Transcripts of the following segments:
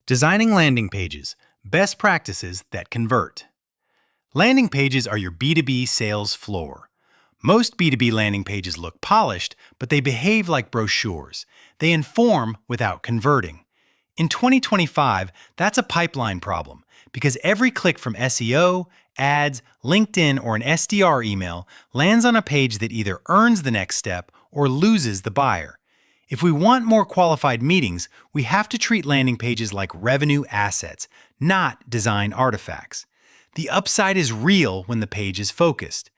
Designing landing pages, best practices that convert. Landing pages are your B2B sales floor. Most B2B landing pages look polished, but they behave like brochures. They inform without converting. In 2025, that's a pipeline problem because every click from SEO, ads, LinkedIn, or an SDR email lands on a page that either earns the next step or loses the buyer. If we want more qualified meetings, we have to treat landing pages like revenue assets, not design artifacts. The upside is real when the page is focused.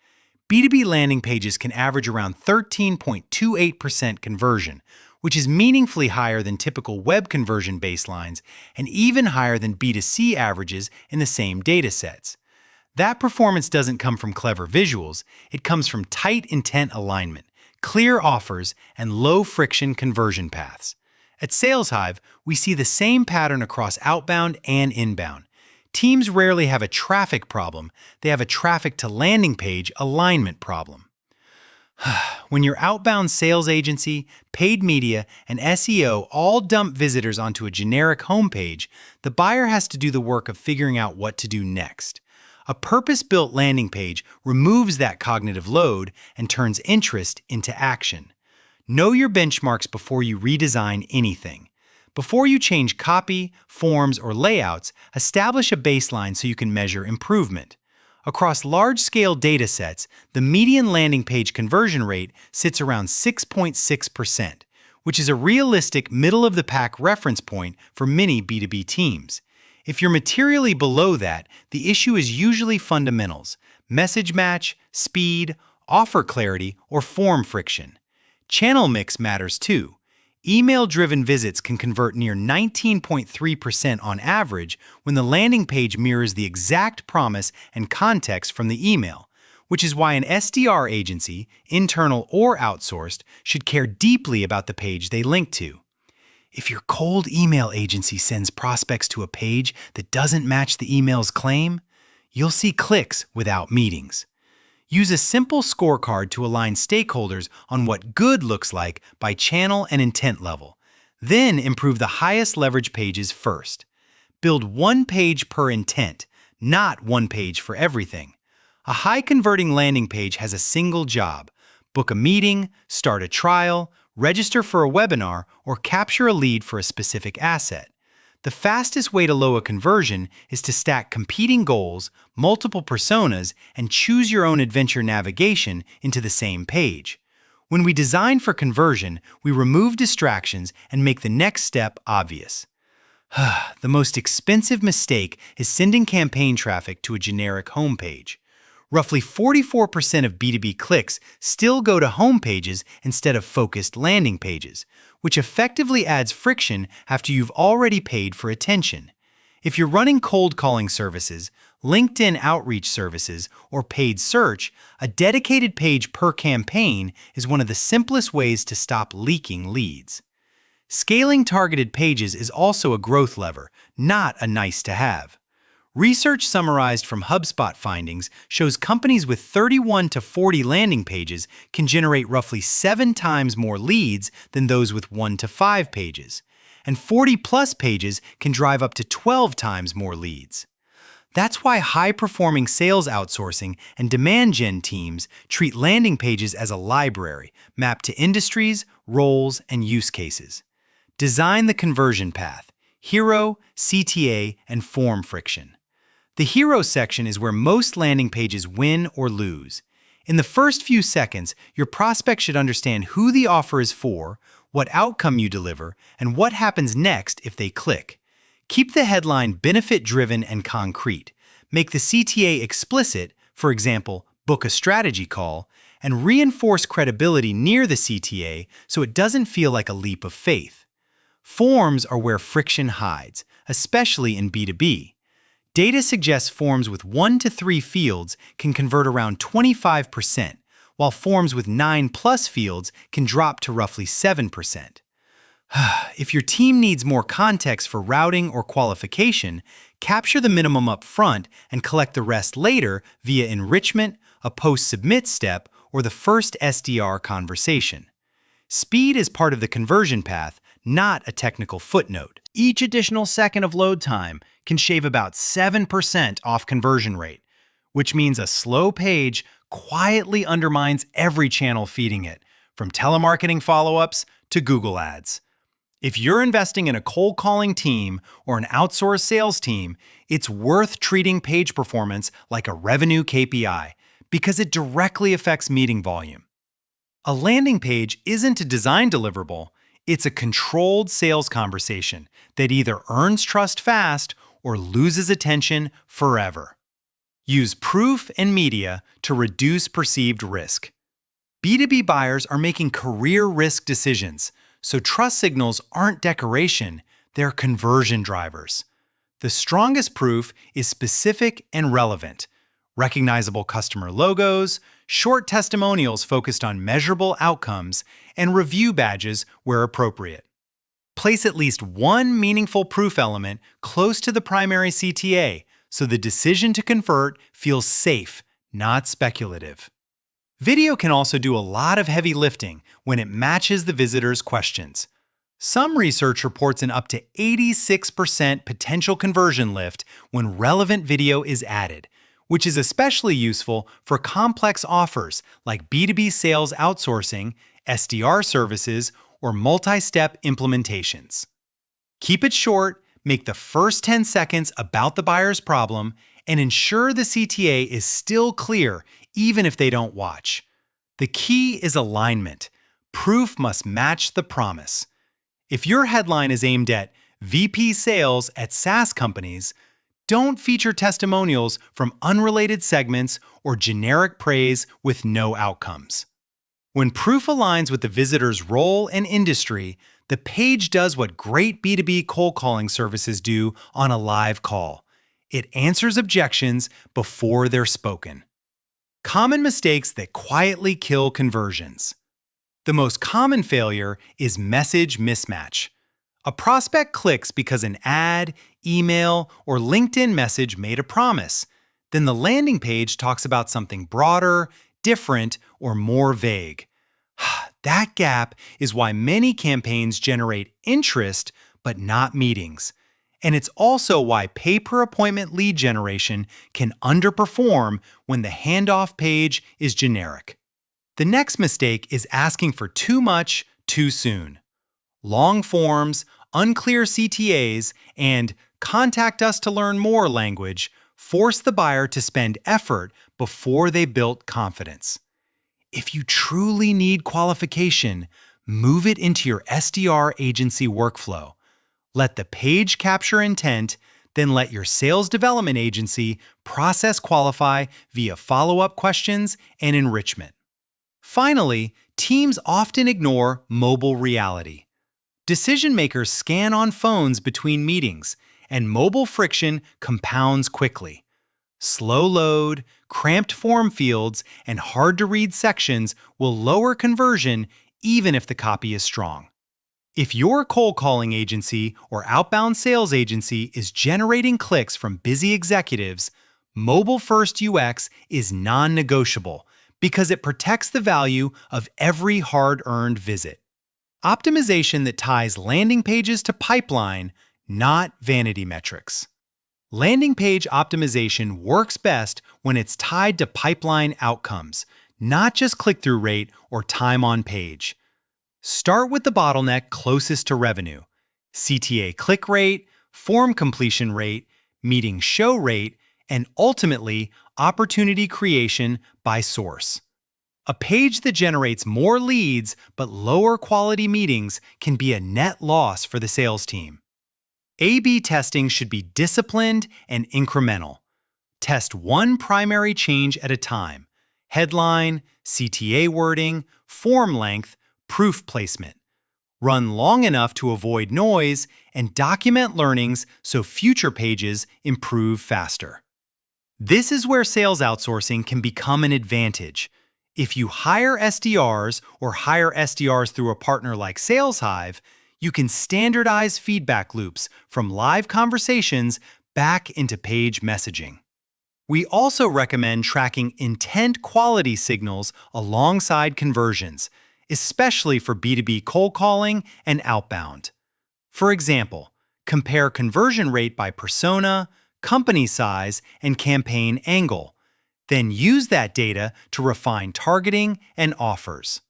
B2B landing pages can average around 13.28% conversion, which is meaningfully higher than typical web conversion baselines and even higher than B2C averages in the same datasets. That performance doesn't come from clever visuals, it comes from tight intent alignment, clear offers, and low-friction conversion paths. At SalesHive, we see the same pattern across outbound and inbound. Teams rarely have a traffic problem, they have a traffic to landing page alignment problem. When your outbound sales agency, paid media, and SEO all dump visitors onto a generic homepage, the buyer has to do the work of figuring out what to do next. A purpose-built landing page removes that cognitive load and turns interest into action. Know your benchmarks before you redesign anything. Before you change copy, forms, or layouts, establish a baseline so you can measure improvement. Across large-scale datasets, the median landing page conversion rate sits around 6.6%, which is a realistic middle-of-the-pack reference point for many B2B teams. If you're materially below that, the issue is usually fundamentals: message match, speed, offer clarity, or form friction. Channel mix matters too. Email-driven visits can convert near 19.3% on average when the landing page mirrors the exact promise and context from the email, which is why an SDR agency, internal or outsourced, should care deeply about the page they link to. If your cold email agency sends prospects to a page that doesn't match the email's claim, you'll see clicks without meetings. Use a simple scorecard to align stakeholders on what good looks like by channel and intent level. Then improve the highest leverage pages first. Build one page per intent, not one page for everything. A high-converting landing page has a single job: book a meeting, start a trial, register for a webinar, or capture a lead for a specific asset. The fastest way to lower conversion is to stack competing goals, multiple personas, and choose your own adventure navigation into the same page. When we design for conversion, we remove distractions and make the next step obvious. The most expensive mistake is sending campaign traffic to a generic homepage. Roughly 44% of B2B clicks still go to home pages instead of focused landing pages, which effectively adds friction after you've already paid for attention. If you're running cold calling services, LinkedIn outreach services, or paid search, a dedicated page per campaign is one of the simplest ways to stop leaking leads. Scaling targeted pages is also a growth lever, not a nice-to-have. Research summarized from HubSpot findings shows companies with 31 to 40 landing pages can generate roughly 7 times more leads than those with 1 to 5 pages, and 40-plus pages can drive up to 12 times more leads. That's why high-performing sales outsourcing and demand gen teams treat landing pages as a library mapped to industries, roles, and use cases. Design the conversion path: hero, CTA, and form friction. The hero section is where most landing pages win or lose. In the first few seconds, your prospect should understand who the offer is for, what outcome you deliver, and what happens next if they click. Keep the headline benefit-driven and concrete. Make the CTA explicit, for example, book a strategy call, and reinforce credibility near the CTA so it doesn't feel like a leap of faith. Forms are where friction hides, especially in B2B. Data suggests forms with 1 to 3 fields can convert around 25%, while forms with 9+ fields can drop to roughly 7%. If your team needs more context for routing or qualification, capture the minimum up front and collect the rest later via enrichment, a post-submit step, or the first SDR conversation. Speed is part of the conversion path, not a technical footnote. Each additional second of load time can shave about 7% off conversion rate, which means a slow page quietly undermines every channel feeding it, from telemarketing follow-ups to Google Ads. If you're investing in a cold calling team or an outsourced sales team, it's worth treating page performance like a revenue KPI because it directly affects meeting volume. A landing page isn't a design deliverable, it's a controlled sales conversation that either earns trust fast or loses attention forever. Use proof and media to reduce perceived risk. B2B buyers are making career risk decisions, so trust signals aren't decoration, they're conversion drivers. The strongest proof is specific and relevant. Recognizable customer logos, short testimonials focused on measurable outcomes, and review badges where appropriate. Place at least one meaningful proof element close to the primary CTA so the decision to convert feels safe, not speculative. Video can also do a lot of heavy lifting when it matches the visitor's questions. Some research reports an up to 86% potential conversion lift when relevant video is added, which is especially useful for complex offers like B2B sales outsourcing, SDR services, or multi-step implementations. Keep it short, make the first 10 seconds about the buyer's problem, and ensure the CTA is still clear even if they don't watch. The key is alignment. Proof must match the promise. If your headline is aimed at VP sales at SaaS companies, don't feature testimonials from unrelated segments or generic praise with no outcomes. When proof aligns with the visitor's role and industry, the page does what great B2B cold calling services do on a live call. It answers objections before they're spoken. Common mistakes that quietly kill conversions. The most common failure is message mismatch. A prospect clicks because an ad, email, or LinkedIn message made a promise. Then the landing page talks about something broader, different, or more vague. That gap is why many campaigns generate interest but not meetings. And it's also why pay-per-appointment lead generation can underperform when the handoff page is generic. The next mistake is asking for too much too soon. Long forms, unclear CTAs, and contact us to learn more language force the buyer to spend effort before they built confidence. If you truly need qualification, move it into your SDR agency workflow. Let the page capture intent, then let your sales development agency process qualify via follow-up questions and enrichment. Finally, teams often ignore mobile reality. Decision makers scan on phones between meetings, and mobile friction compounds quickly. Slow load, cramped form fields, and hard-to-read sections will lower conversion even if the copy is strong. If your cold calling agency or outbound sales agency is generating clicks from busy executives, mobile-first UX is non-negotiable because it protects the value of every hard-earned visit. Optimization that ties landing pages to pipeline, not vanity metrics. Landing page optimization works best when it's tied to pipeline outcomes, not just click-through rate or time on page. Start with the bottleneck closest to revenue: CTA click rate, form completion rate, meeting show rate, and ultimately, opportunity creation by source. A page that generates more leads but lower quality meetings can be a net loss for the sales team. A/B testing should be disciplined and incremental. Test one primary change at a time: headline, CTA wording, form length, proof placement. Run long enough to avoid noise and document learnings so future pages improve faster. This is where sales outsourcing can become an advantage. If you hire SDRs or hire SDRs through a partner like SalesHive, you can standardize feedback loops from live conversations back into page messaging. We also recommend tracking intent quality signals alongside conversions, especially for B2B cold calling and outbound. For example, compare conversion rate by persona, company size, and campaign angle. Then use that data to refine targeting and offers.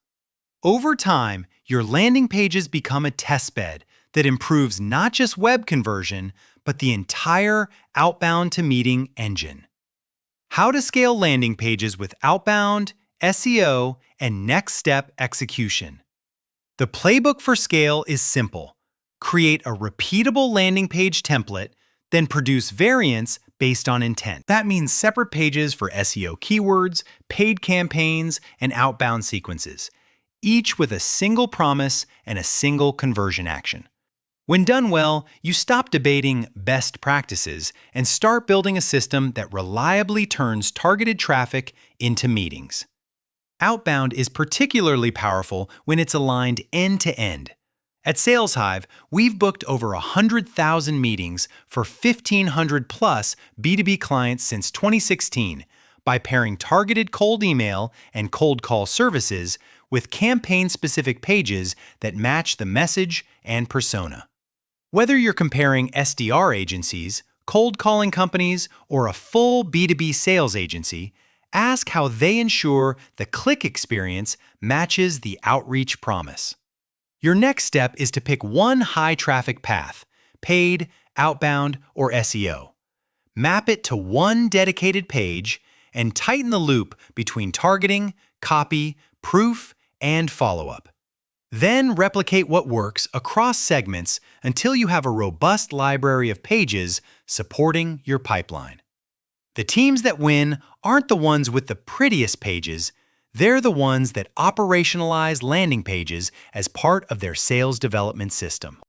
Over time, your landing pages become a testbed that improves not just web conversion, but the entire outbound to meeting engine. How to scale landing pages with outbound, SEO, and next step execution. The playbook for scale is simple. Create a repeatable landing page template, then produce variants based on intent. That means separate pages for SEO keywords, paid campaigns, and outbound sequences, each with a single promise and a single conversion action. When done well, you stop debating best practices and start building a system that reliably turns targeted traffic into meetings. Outbound is particularly powerful when it's aligned end-to-end. At SalesHive, we've booked over 100,000 meetings for 1,500 plus B2B clients since 2016 by pairing targeted cold email and cold call services with campaign-specific pages that match the message and persona. Whether you're comparing SDR agencies, cold calling companies, or a full B2B sales agency, ask how they ensure the click experience matches the outreach promise. Your next step is to pick one high-traffic path, paid, outbound, or SEO. Map it to one dedicated page and tighten the loop between targeting, copy, proof, and follow-up. Then replicate what works across segments until you have a robust library of pages supporting your pipeline. The teams that win aren't the ones with the prettiest pages. They're the ones that operationalize landing pages as part of their sales development system.